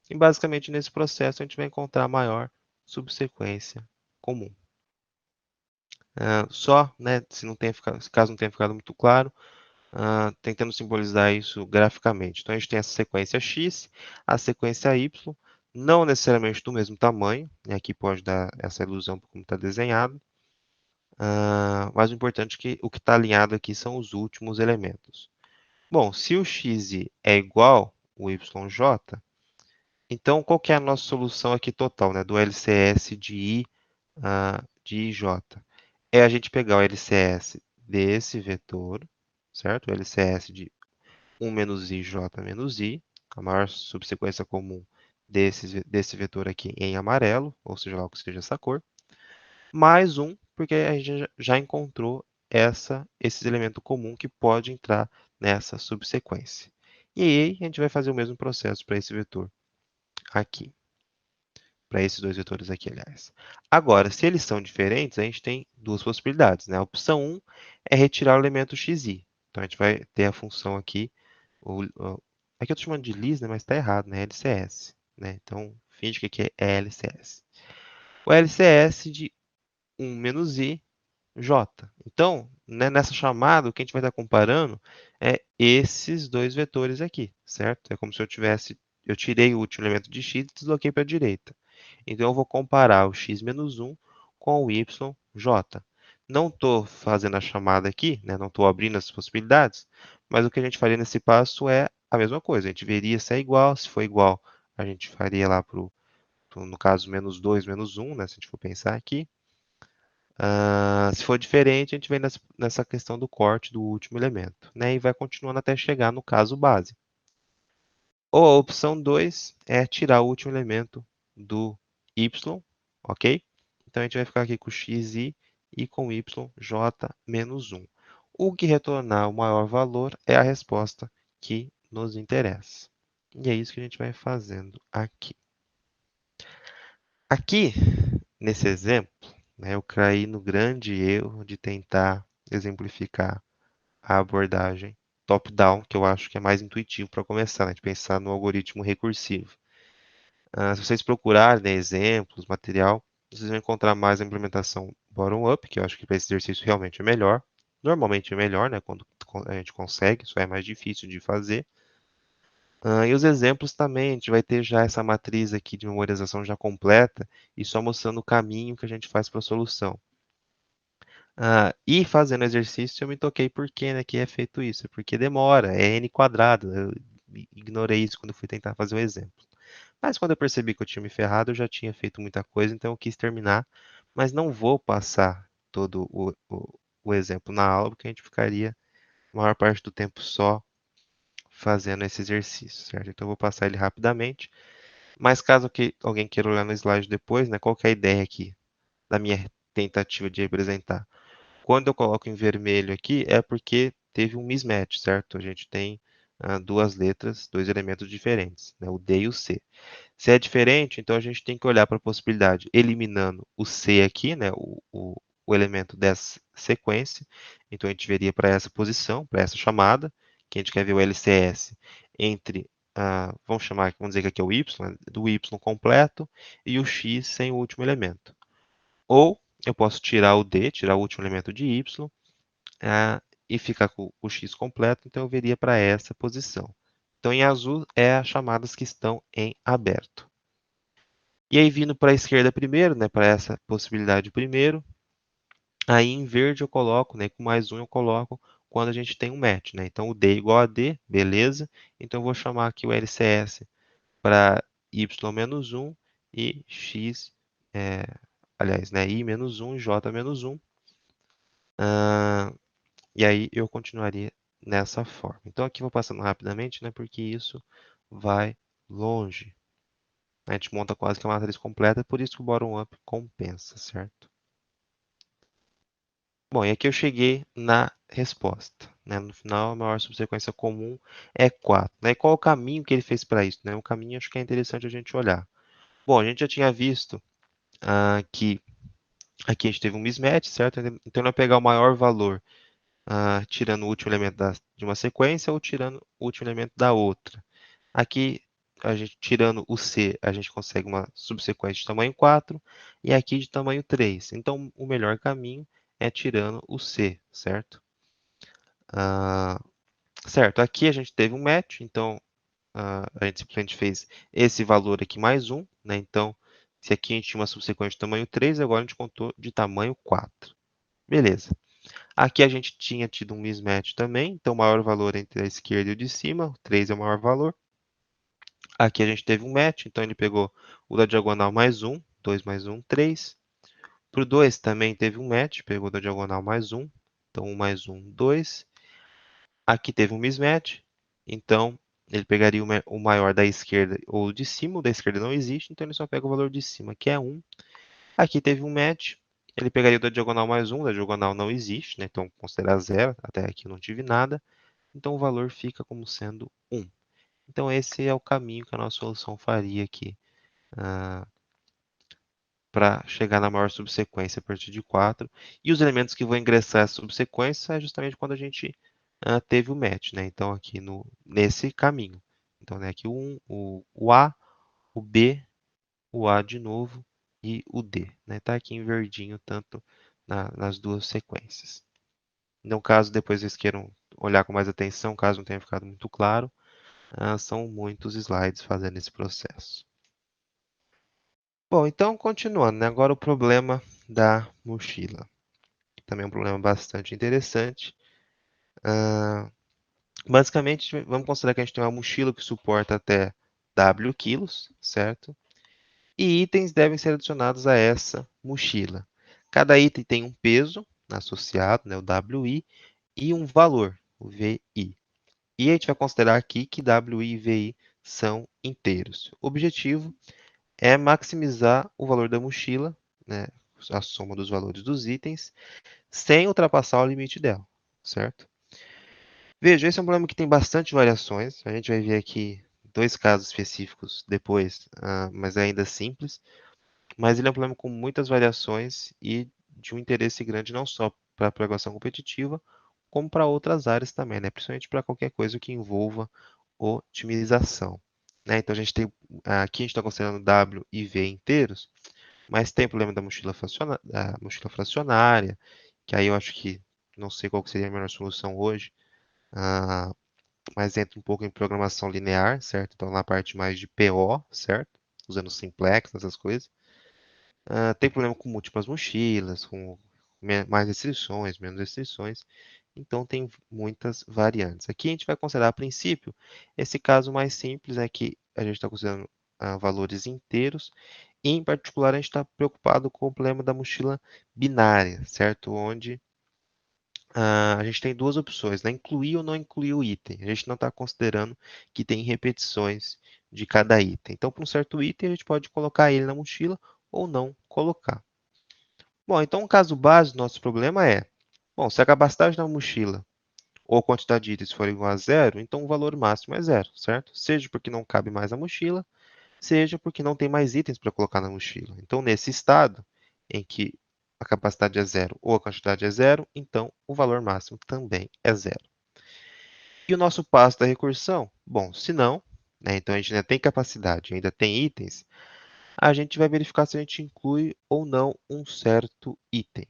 E basicamente nesse processo a gente vai encontrar a maior subsequência comum. Só, né, se caso não tenha ficado muito claro, tentando simbolizar isso graficamente. Então, a gente tem essa sequência x, a sequência y. não necessariamente do mesmo tamanho, né? Aqui pode dar essa ilusão por como está desenhado, mas o importante é que o que está alinhado aqui são os últimos elementos. Bom, se o xi é igual ao yj, então qual que é a nossa solução aqui total, né, do LCS de ij? É a gente pegar o LCS desse vetor, certo? O LCS de 1 menos ij menos i, a maior subsequência comum desse vetor aqui em amarelo, ou seja lá o que seja essa cor, mais 1, porque a gente já encontrou esses elementos comuns que pode entrar nessa subsequência. E aí a gente vai fazer o mesmo processo para esse vetor aqui, para esses dois vetores aqui, aliás. Agora, se eles são diferentes, a gente tem duas possibilidades, né? A opção 1 é retirar o elemento xi. Então, a gente vai ter a função aqui, aqui eu estou chamando de lis, né? Mas está errado, né? LCS, né? Então, finge que aqui é LCS. O LCS de 1 menos i j. Então, né, nessa chamada, o que a gente vai estar comparando é esses dois vetores aqui, certo? É como se eu tirei o último elemento de x e desloquei para a direita. Então, eu vou comparar o x menos 1 com o yj. Não estou fazendo a chamada aqui, né, não estou abrindo as possibilidades, mas o que a gente faria nesse passo é a mesma coisa. A gente veria se é igual, se for igual, a gente faria lá no caso, menos 2, menos 1, né, se a gente for pensar aqui. Se for diferente, a gente vem nessa questão do corte do último elemento, né? E vai continuando até chegar no caso base. Ou a opção 2 é tirar o último elemento do y, ok? Então, a gente vai ficar aqui com xi e com yj menos 1. O que retornar o maior valor é a resposta que nos interessa. E é isso que a gente vai fazendo aqui. Aqui, nesse exemplo, né, eu caí no grande erro de tentar exemplificar a abordagem top-down, que eu acho que é mais intuitivo para começar, né, de pensar no algoritmo recursivo. Se vocês procurarem, né, exemplos, material, vocês vão encontrar mais a implementação bottom-up, que eu acho que para esse exercício realmente é melhor. Normalmente é melhor, né, quando a gente consegue, só é mais difícil de fazer. E os exemplos também, a gente vai ter já essa matriz aqui de memorização já completa e só mostrando o caminho que a gente faz para a solução. E fazendo exercício, eu me toquei por que, né, que é feito isso. Porque demora, é n quadrado. Eu ignorei isso quando fui tentar fazer o exemplo. Mas quando eu percebi que eu tinha me ferrado, eu já tinha feito muita coisa, então eu quis terminar. Mas não vou passar todo o exemplo na aula, porque a gente ficaria a maior parte do tempo só fazendo esse exercício, certo? Então eu vou passar ele rapidamente. Mas caso alguém queira olhar no slide depois, né, qual que é a ideia aqui da minha tentativa de representar? Quando eu coloco em vermelho aqui, é porque teve um mismatch, certo? A gente tem duas letras, dois elementos diferentes, né? O D e o C. Se é diferente, então a gente tem que olhar para a possibilidade, eliminando o C aqui, né? O elemento dessa sequência. Então a gente veria para essa posição, para essa chamada, que a gente quer ver o LCS entre, vamos dizer que aqui é o Y, né, do Y completo, e o X sem o último elemento. Ou eu posso tirar o D, tirar o último elemento de Y, e ficar com o x completo, então eu viria para essa posição. Então, em azul é as chamadas que estão em aberto. E aí, vindo para a esquerda primeiro, né, para essa possibilidade primeiro, aí em verde eu coloco, né, com mais um eu coloco quando a gente tem um match, né? Então, o D igual a D, beleza. Então, eu vou chamar aqui o LCS para y menos 1 e x, aliás, né, i menos 1 e j menos 1. E aí eu continuaria nessa forma. Então aqui vou passando rapidamente, né, porque isso vai longe. A gente monta quase que uma matriz completa, por isso que o bottom-up compensa, certo? Bom, e aqui eu cheguei na resposta, né? No final, a maior subsequência comum é 4. Né? E qual o caminho que ele fez para isso? Né? O caminho acho que é interessante a gente olhar. Bom, a gente já tinha visto que aqui a gente teve um mismatch, certo? Então, ele vai pegar o maior valor tirando o último elemento de uma sequência ou tirando o último elemento da outra. Aqui, a gente tirando o C, a gente consegue uma subsequência de tamanho 4 e aqui de tamanho 3. Então, o melhor caminho é tirando o C, certo? Certo, aqui a gente teve um match, então a gente simplesmente fez esse valor aqui mais 1, né? Então, se aqui a gente tinha uma subsequente de tamanho 3, agora a gente contou de tamanho 4. Beleza. Aqui a gente tinha tido um mismatch também, então o maior valor entre a esquerda e o de cima, o 3 é o maior valor. Aqui a gente teve um match, então ele pegou o da diagonal mais 1, 2 mais 1, 3. Para o 2 também teve um match, pegou da diagonal mais 1, então 1 mais 1, 2. Aqui teve um mismatch, então ele pegaria o maior da esquerda ou de cima, o da esquerda não existe, então ele só pega o valor de cima, que é 1. Aqui teve um match, ele pegaria o da diagonal mais 1, da diagonal não existe, né? Então considerar 0, até aqui eu não tive nada, então o valor fica como sendo 1. Então esse é o caminho que a nossa solução faria aqui para chegar na maior subsequência a partir de 4. E os elementos que vão ingressar essa subsequência é justamente quando a gente teve o match, né? Então, aqui nesse caminho. Então, né, aqui o 1, o A, o B, o A de novo e o D. Né? Tá aqui em verdinho, tanto nas duas sequências. Então, caso depois vocês queiram olhar com mais atenção, caso não tenha ficado muito claro, são muitos slides fazendo esse processo. Bom, então continuando, né? Agora o problema da mochila. Também é um problema bastante interessante. Basicamente, vamos considerar que a gente tem uma mochila que suporta até W quilos, certo? E itens devem ser adicionados a essa mochila. Cada item tem um peso associado, né, o WI, e um valor, o VI. E a gente vai considerar aqui que WI e VI são inteiros. O objetivo é maximizar o valor da mochila, né, a soma dos valores dos itens, sem ultrapassar o limite dela, certo? Veja, esse é um problema que tem bastante variações. A gente vai ver aqui dois casos específicos depois, mas é ainda simples. Mas ele é um problema com muitas variações e de um interesse grande não só para a programação competitiva, como para outras áreas também, né? Principalmente para qualquer coisa que envolva otimização. Né? Então, a gente tem, aqui a gente está considerando W e V inteiros, mas tem o problema da mochila fracionária, que aí eu acho que não sei qual que seria a melhor solução hoje, mas entra um pouco em programação linear, certo? Então, na parte mais de PO, certo? Usando simplex, essas coisas. Tem problema com múltiplas mochilas, com mais restrições, menos restrições. Então, tem muitas variantes. Aqui a gente vai considerar, a princípio, esse caso mais simples é que a gente está considerando valores inteiros. E, em particular, a gente está preocupado com o problema da mochila binária, certo? Onde a gente tem duas opções, né? Incluir ou não incluir o item. A gente não está considerando que tem repetições de cada item. Então, para um certo item, a gente pode colocar ele na mochila ou não colocar. Bom, então o caso base do nosso problema é, bom, se a capacidade da mochila ou a quantidade de itens for igual a zero, então o valor máximo é zero, certo? Seja porque não cabe mais na mochila, seja porque não tem mais itens para colocar na mochila. Então, nesse estado, em que a capacidade é zero ou a quantidade é zero, então o valor máximo também é zero. E o nosso passo da recursão? Bom, se não, né, então a gente ainda tem capacidade, ainda tem itens, a gente vai verificar se a gente inclui ou não um certo item.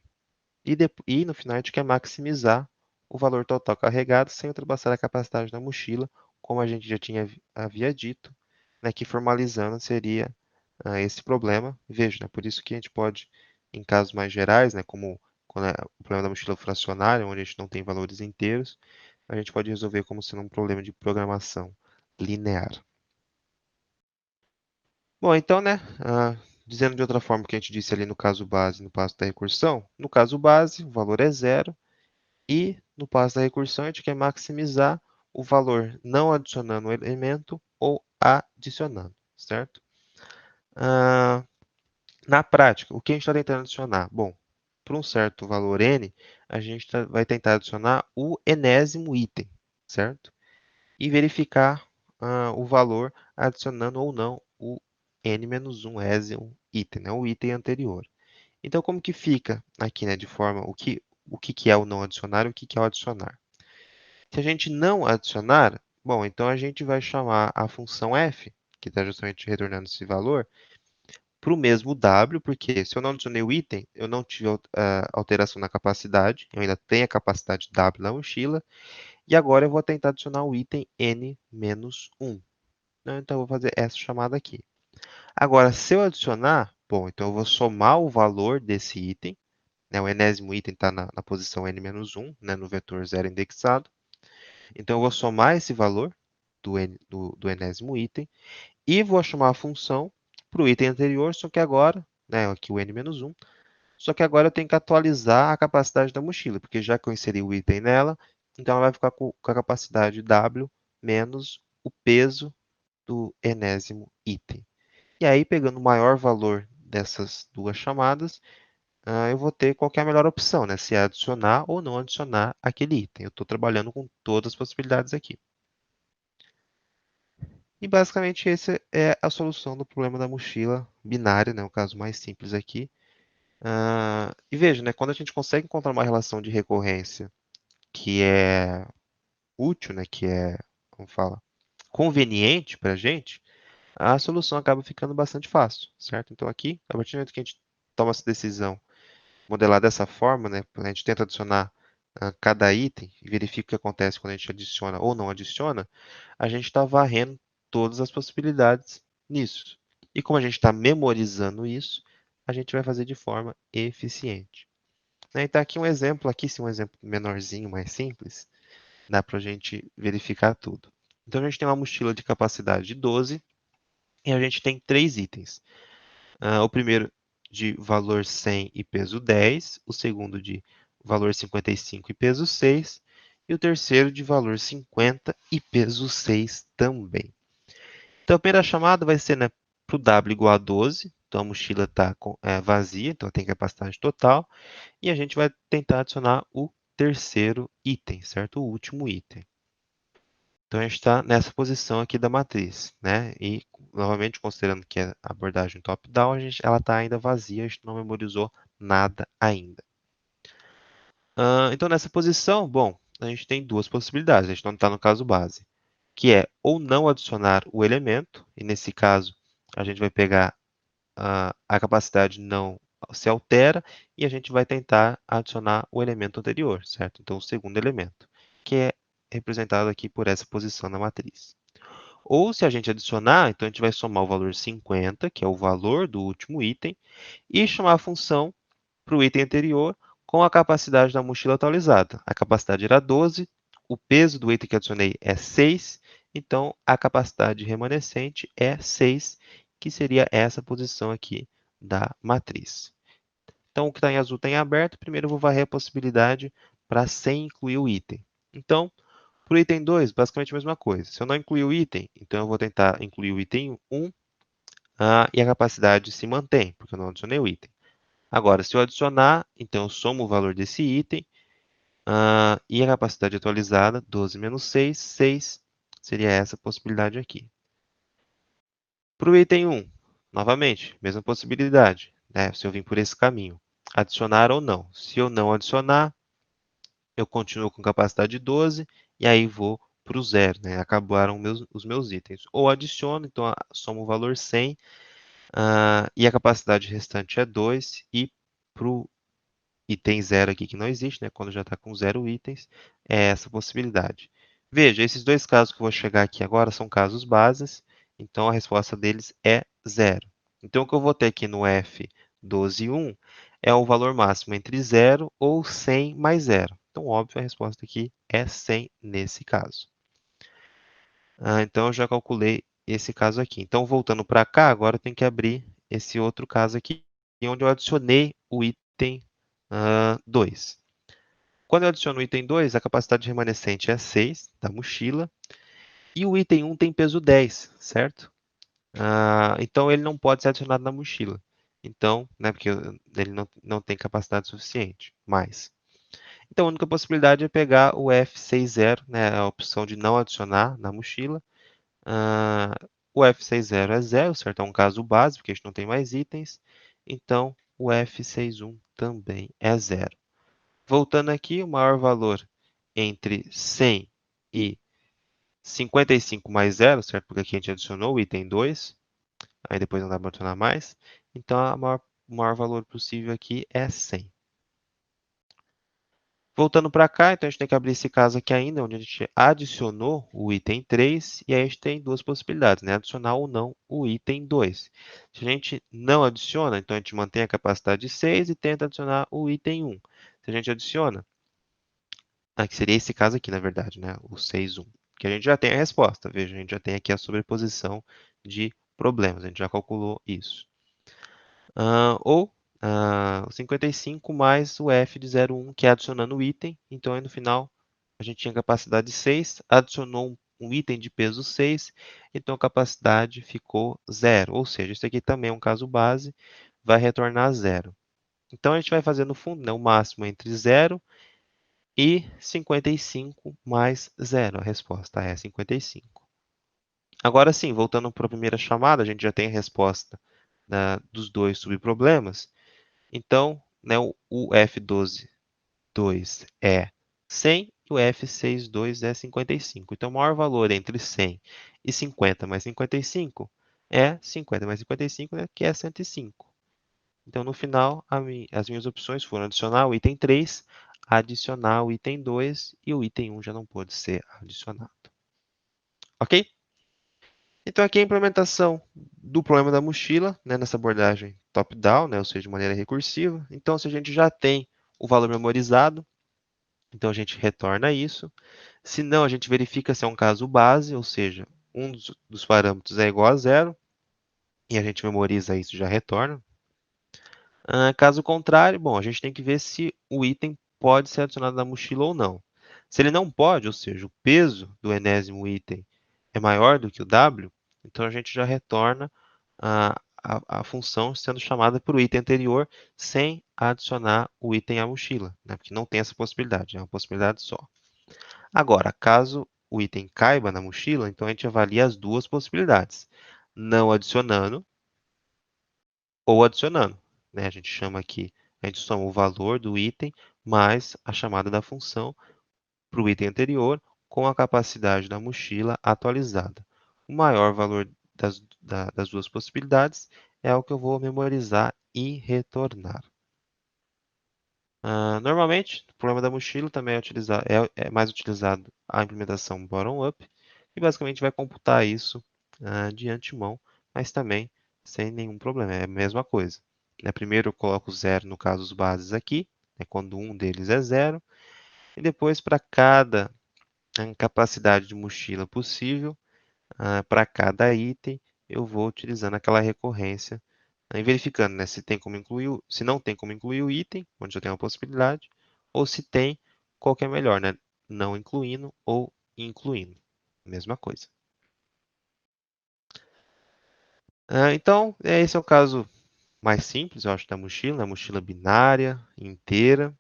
E no final a gente quer maximizar o valor total carregado sem ultrapassar a capacidade da mochila, como a gente já havia dito, né, que formalizando seria esse problema. Veja, né, por isso que a gente pode, em casos mais gerais, né, como quando é o problema da mochila fracionária, onde a gente não tem valores inteiros, a gente pode resolver como sendo um problema de programação linear. Bom, então, né, dizendo de outra forma o que a gente disse ali no caso base, no passo da recursão, no caso base, o valor é zero, e no passo da recursão a gente quer maximizar o valor não adicionando um elemento ou adicionando, certo? Na prática, o que a gente está tentando adicionar? Bom, para um certo valor n, a gente vai tentar adicionar o enésimo item, certo? E verificar o valor adicionando ou não o n-1ésimo item, né? O item anterior. Então, como que fica aqui, né, de forma, o que é o não adicionar e o que é o adicionar? Se a gente não adicionar, bom, então a gente vai chamar a função f, que está justamente retornando esse valor, para o mesmo W, porque se eu não adicionei o item, eu não tive alteração na capacidade, eu ainda tenho a capacidade W na mochila, e agora eu vou tentar adicionar o item n-1. né? Então, eu vou fazer essa chamada aqui. Agora, se eu adicionar, bom, então eu vou somar o valor desse item, né? O enésimo item está na posição n-1, né? No vetor 0 indexado. Então, eu vou somar esse valor do enésimo item e vou chamar a função para o item anterior, só que agora, né? Aqui o n-1, só que agora eu tenho que atualizar a capacidade da mochila, porque já que eu inseri o item nela, então ela vai ficar com a capacidade W menos o peso do enésimo item. E aí, pegando o maior valor dessas duas chamadas, eu vou ter qual que é a melhor opção, né? Se é adicionar ou não adicionar aquele item. Eu estou trabalhando com todas as possibilidades aqui. E basicamente essa é a solução do problema da mochila binária, né? O caso mais simples aqui. E veja, né? Quando a gente consegue encontrar uma relação de recorrência que é útil, né? Que é, como fala, conveniente para a gente, a solução acaba ficando bastante fácil, certo? Então aqui, a partir do momento que a gente toma essa decisão, modelar dessa forma, né? A gente tenta adicionar cada item e verifica o que acontece quando a gente adiciona ou não adiciona, a gente está varrendo todas as possibilidades nisso. E como a gente está memorizando isso, a gente vai fazer de forma eficiente. Né? Então aqui um exemplo, aqui sim um exemplo menorzinho, mais simples, dá para a gente verificar tudo. Então a gente tem uma mochila de capacidade de 12 e a gente tem três itens. O primeiro de valor 100 e peso 10, o segundo de valor 55 e peso 6, e o terceiro de valor 50 e peso 6 também. Então, a primeira chamada vai ser, né, para o W igual a 12, então a mochila está vazia, então tem capacidade total, e a gente vai tentar adicionar o terceiro item, certo? O último item. Então, a gente está nessa posição aqui da matriz, né? E, novamente, considerando que é a abordagem top-down, ela está ainda vazia, a gente não memorizou nada ainda. Então, nessa posição, bom, a gente tem duas possibilidades, a gente não está no caso base, que é ou não adicionar o elemento, e nesse caso, a gente vai pegar a capacidade não se altera, e a gente vai tentar adicionar o elemento anterior, certo? Então, o segundo elemento, que é representado aqui por essa posição na matriz. Ou se a gente adicionar, então a gente vai somar o valor 50, que é o valor do último item, e chamar a função para o item anterior com a capacidade da mochila atualizada. A capacidade era 12, o peso do item que adicionei é 6, então a capacidade remanescente é 6, que seria essa posição aqui da matriz. Então, o que está em azul está em aberto. Primeiro eu vou varrer a possibilidade para sem incluir o item. Então, para o item 2, basicamente a mesma coisa. Se eu não incluir o item, então eu vou tentar incluir o item 1 e a capacidade se mantém, porque eu não adicionei o item. Agora, se eu adicionar, então eu somo o valor desse item e a capacidade atualizada, 12 menos 6, 6 seria essa possibilidade aqui. Para o item 1, novamente, mesma possibilidade, né? Se eu vim por esse caminho, adicionar ou não. Se eu não adicionar, eu continuo com capacidade 12 e aí vou para o zero, né? Acabaram os meus itens. Ou adiciono, então somo o valor 100 e a capacidade restante é 2 e para o item zero aqui que não existe, né? Quando já está com 0 itens, é essa possibilidade. Veja, esses dois casos que eu vou chegar aqui agora são casos bases, então a resposta deles é 0. Então o que eu vou ter aqui no F12.1 é o valor máximo entre 0 ou 100 mais 0. Então, óbvio, a resposta aqui é 100 nesse caso. Então, eu já calculei esse caso aqui. Então, voltando para cá, agora eu tenho que abrir esse outro caso aqui, onde eu adicionei o item 2. Quando eu adiciono o item 2, a capacidade remanescente é 6 da mochila, e o item 1 tem peso 10, certo? Então, ele não pode ser adicionado na mochila. Então, né, porque ele não tem capacidade suficiente, mais. Então, a única possibilidade é pegar o F60, né, a opção de não adicionar na mochila. O F60 é 0, certo? É um caso básico, porque a gente não tem mais itens. Então, o F61 também é 0. Voltando aqui, o maior valor entre 100 e 55 mais 0, certo? Porque aqui a gente adicionou o item 2, aí depois não dá para adicionar mais. Então, o maior valor possível aqui é 100. Voltando para cá, então a gente tem que abrir esse caso aqui ainda, onde a gente adicionou o item 3, e aí a gente tem duas possibilidades, né? Adicionar ou não o item 2. Se a gente não adiciona, então a gente mantém a capacidade de 6 e tenta adicionar o item 1. Se a gente adiciona, que seria esse caso aqui, na verdade, né? O 6, 1. Que a gente já tem a resposta, veja, a gente já tem aqui a sobreposição de problemas, a gente já calculou isso. Ou o 55 mais o f de 0,1, que é adicionando o item. Então, aí no final, a gente tinha capacidade de 6, adicionou um item de peso 6, então a capacidade ficou 0. Ou seja, isso aqui também é um caso base, vai retornar 0. Então, a gente vai fazer no fundo, né, o máximo entre 0 e 55 mais 0. A resposta é 55. Agora sim, voltando para a primeira chamada, a gente já tem a resposta dos dois subproblemas. Então, né, o F12,2 é 100 e o F6,2 é 55. Então, o maior valor entre 100 e 50 mais 55 é 50 mais 55, né, que é 105. Então, no final, as minhas opções foram adicionar o item 3, adicionar o item 2 e o item 1 já não pôde ser adicionado. Ok? Então, aqui é a implementação do problema da mochila, né, nessa abordagem top-down, né, ou seja, de maneira recursiva. Então, se a gente já tem o valor memorizado, então a gente retorna isso. Se não, a gente verifica se é um caso base, ou seja, um dos parâmetros é igual a zero, e a gente memoriza isso e já retorna. Caso contrário, bom, a gente tem que ver se o item pode ser adicionado na mochila ou não. Se ele não pode, ou seja, o peso do enésimo item é maior do que o W, então a gente já retorna a função sendo chamada para o item anterior sem adicionar o item à mochila, né? Porque não tem essa possibilidade, é uma possibilidade só. Agora, caso o item caiba na mochila, então a gente avalia as duas possibilidades, não adicionando ou adicionando, né? A gente chama aqui, a gente soma o valor do item mais a chamada da função para o item anterior com a capacidade da mochila atualizada. O maior valor das duas possibilidades é o que eu vou memorizar e retornar. Normalmente, o problema da mochila também é mais utilizado a implementação bottom-up, e basicamente vai computar isso de antemão, mas também sem nenhum problema, é a mesma coisa. Né? Primeiro eu coloco zero no caso dos bases aqui, né, quando um deles é zero, e depois para cada capacidade de mochila possível, para cada item, eu vou utilizando aquela recorrência e verificando, né, se não tem como incluir o item, onde já tem uma possibilidade, ou se tem, qual que é melhor, né? Não incluindo ou incluindo. Mesma coisa. Então, esse é o caso mais simples, eu acho, da mochila, a mochila binária, inteira.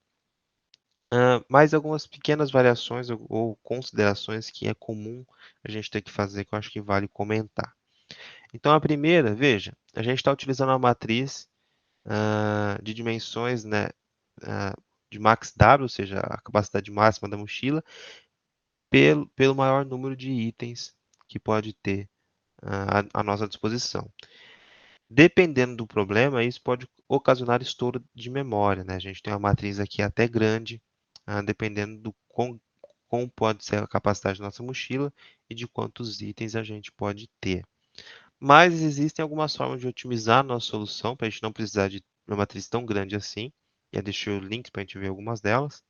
Mais algumas pequenas variações ou considerações que é comum a gente ter que fazer, que eu acho que vale comentar. Então, a primeira, veja, a gente está utilizando a matriz de dimensões, né, de max W, ou seja, a capacidade máxima da mochila, pelo maior número de itens que pode ter à nossa disposição. Dependendo do problema, isso pode ocasionar estouro de memória, né? A gente tem uma matriz aqui até grande, dependendo do quão pode ser a capacidade da nossa mochila e de quantos itens a gente pode ter. Mas existem algumas formas de otimizar a nossa solução para a gente não precisar de uma matriz tão grande assim. Já deixei o link para a gente ver algumas delas.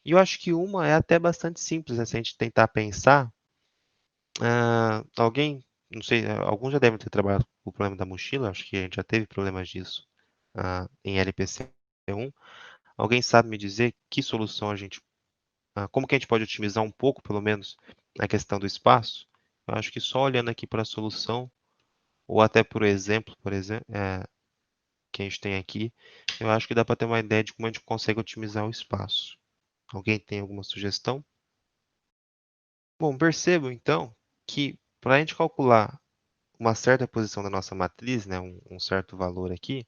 E eu acho que uma é até bastante simples, né? Se a gente tentar pensar. Alguém, não sei, alguns já devem ter trabalhado com o problema da mochila, acho que a gente já teve problemas disso em LPC 1. Alguém sabe me dizer que solução como que a gente pode otimizar um pouco, pelo menos, a questão do espaço? Eu acho que só olhando aqui para a solução, ou até por exemplo, que a gente tem aqui, eu acho que dá para ter uma ideia de como a gente consegue otimizar o espaço. Alguém tem alguma sugestão? Bom, percebo então que para a gente calcular uma certa posição da nossa matriz, né, um certo valor aqui,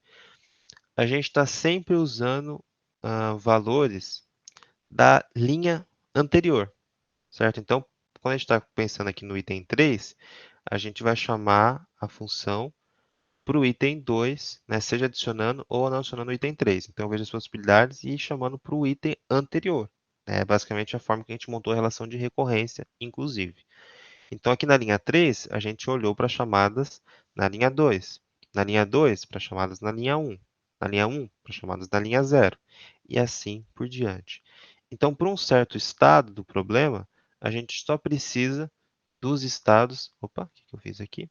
a gente está sempre usando valores da linha anterior, certo? Então, quando a gente está pensando aqui no item 3, a gente vai chamar a função para o item 2, né, seja adicionando ou não adicionando o item 3. Então, eu vejo as possibilidades e ir chamando para o item anterior. É basicamente a forma que a gente montou a relação de recorrência, inclusive. Então, aqui na linha 3, a gente olhou para chamadas na linha 2. Na linha 2, para chamadas na linha 1. Na linha 1, para chamadas na linha 0. E assim por diante. Então, para um certo estado do problema, a gente só precisa dos estados. Opa, o que eu fiz aqui?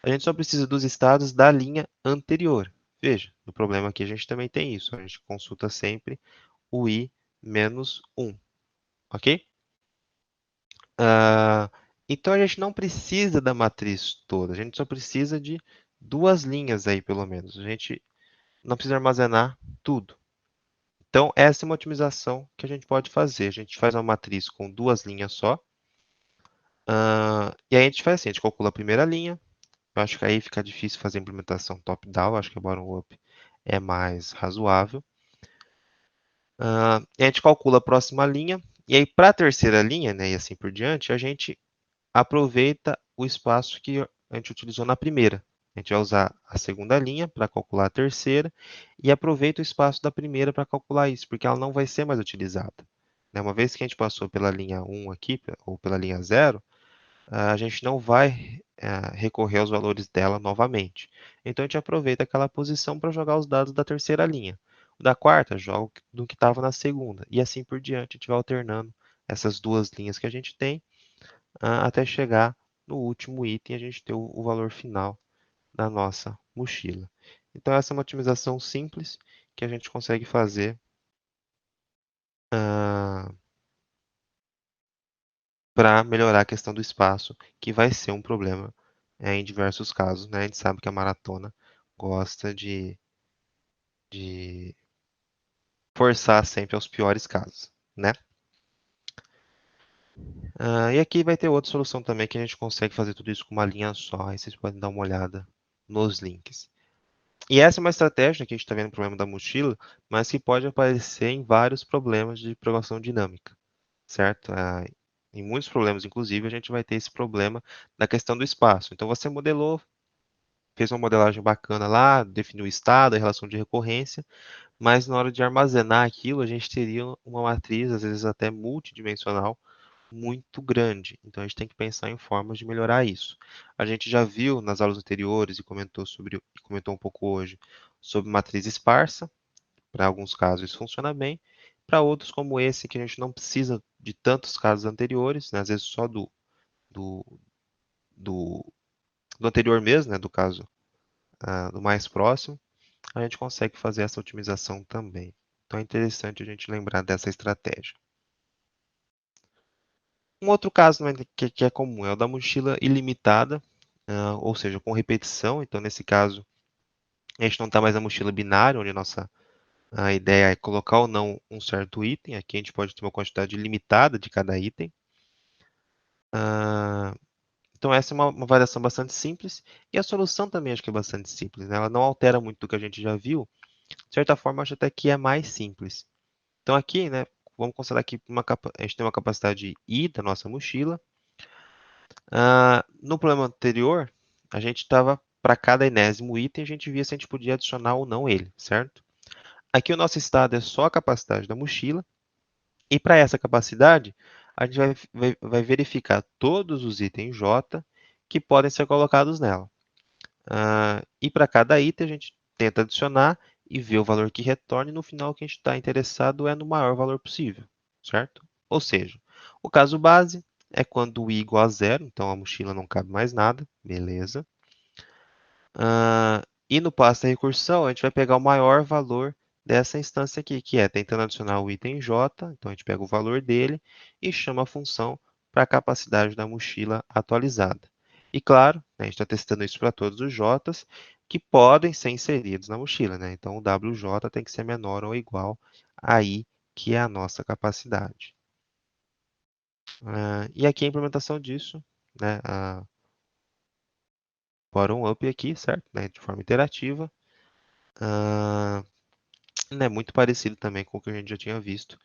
A gente só precisa dos estados da linha anterior. Veja, no problema aqui a gente também tem isso. A gente consulta sempre o i menos 1, ok? Ah, então a gente não precisa da matriz toda, a gente só precisa de duas linhas aí, pelo menos. A gente não precisa armazenar tudo. Então, essa é uma otimização que a gente pode fazer. A gente faz uma matriz com duas linhas só. E aí a gente faz assim, a gente calcula a primeira linha. Eu acho que aí fica difícil fazer a implementação top-down, acho que a bottom-up é mais razoável. E a gente calcula a próxima linha. E aí, para a terceira linha, né, e assim por diante, a gente aproveita o espaço que a gente utilizou na primeira. A gente vai usar a segunda linha para calcular a terceira e aproveita o espaço da primeira para calcular isso, porque ela não vai ser mais utilizada. Né? Uma vez que a gente passou pela linha 1 aqui, ou pela linha 0, a gente não vai recorrer aos valores dela novamente. Então, a gente aproveita aquela posição para jogar os dados da terceira linha. O da quarta, joga do que estava na segunda. E assim por diante, a gente vai alternando essas duas linhas que a gente tem até chegar no último item e a gente ter o valor final da nossa mochila. Então, essa é uma otimização simples que a gente consegue fazer para melhorar a questão do espaço, que vai ser um problema em diversos casos. Né? A gente sabe que a maratona gosta de forçar sempre aos piores casos. Né? E aqui vai ter outra solução também que a gente consegue fazer tudo isso com uma linha só. Aí vocês podem dar uma olhada nos links. E essa é uma estratégia que a gente está vendo o problema da mochila, mas que pode aparecer em vários problemas de programação dinâmica, certo? Em muitos problemas, inclusive, a gente vai ter esse problema da questão do espaço. Então, você modelou, fez uma modelagem bacana lá, definiu o estado, a relação de recorrência, mas na hora de armazenar aquilo, a gente teria uma matriz, às vezes até multidimensional, muito grande. Então, a gente tem que pensar em formas de melhorar isso. A gente já viu nas aulas anteriores e comentou um pouco hoje sobre matriz esparsa. Para alguns casos isso funciona bem. Para outros, como esse, que a gente não precisa de tantos casos anteriores, né? Às vezes só do, do, do anterior mesmo, né? Do caso do mais próximo, a gente consegue fazer essa otimização também. Então é interessante a gente lembrar dessa estratégia. Um outro caso, né, que é comum é o da mochila ilimitada, ou seja, com repetição. Então, nesse caso, a gente não está mais na mochila binária, onde a ideia é colocar ou não um certo item. Aqui a gente pode ter uma quantidade limitada de cada item. Então, essa é uma variação bastante simples. E a solução também acho que é bastante simples. Né? Ela não altera muito do que a gente já viu. De certa forma, acho até que é mais simples. Então, aqui, né, vamos considerar que a gente tem uma capacidade I da nossa mochila. No problema anterior, a gente estava para cada enésimo item, a gente via se a gente podia adicionar ou não ele, certo? Aqui o nosso estado é só a capacidade da mochila, e para essa capacidade, a gente vai verificar todos os itens J que podem ser colocados nela. E para cada item, a gente tenta adicionar e ver o valor que retorna, e no final o que a gente está interessado é no maior valor possível, certo? Ou seja, o caso base é quando o i igual a zero, então a mochila não cabe mais nada, beleza. E no passo da recursão, a gente vai pegar o maior valor dessa instância aqui, que é tentando adicionar o item j, então a gente pega o valor dele e chama a função para a capacidade da mochila atualizada. E claro, a gente está testando isso para todos os j's que podem ser inseridos na mochila, né? Então o wj tem que ser menor ou igual a i, que é a nossa capacidade. E aqui a implementação disso, né? Bottom-up aqui, certo? Né? De forma iterativa. É muito parecido também com o que a gente já tinha visto.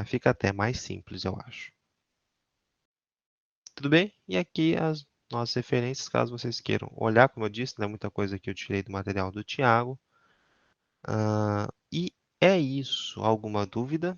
Fica até mais simples, eu acho. Tudo bem? E aqui as nossas referências, caso vocês queiram olhar, como eu disse, né, muita coisa que eu tirei do material do Tiago. E é isso. Alguma dúvida?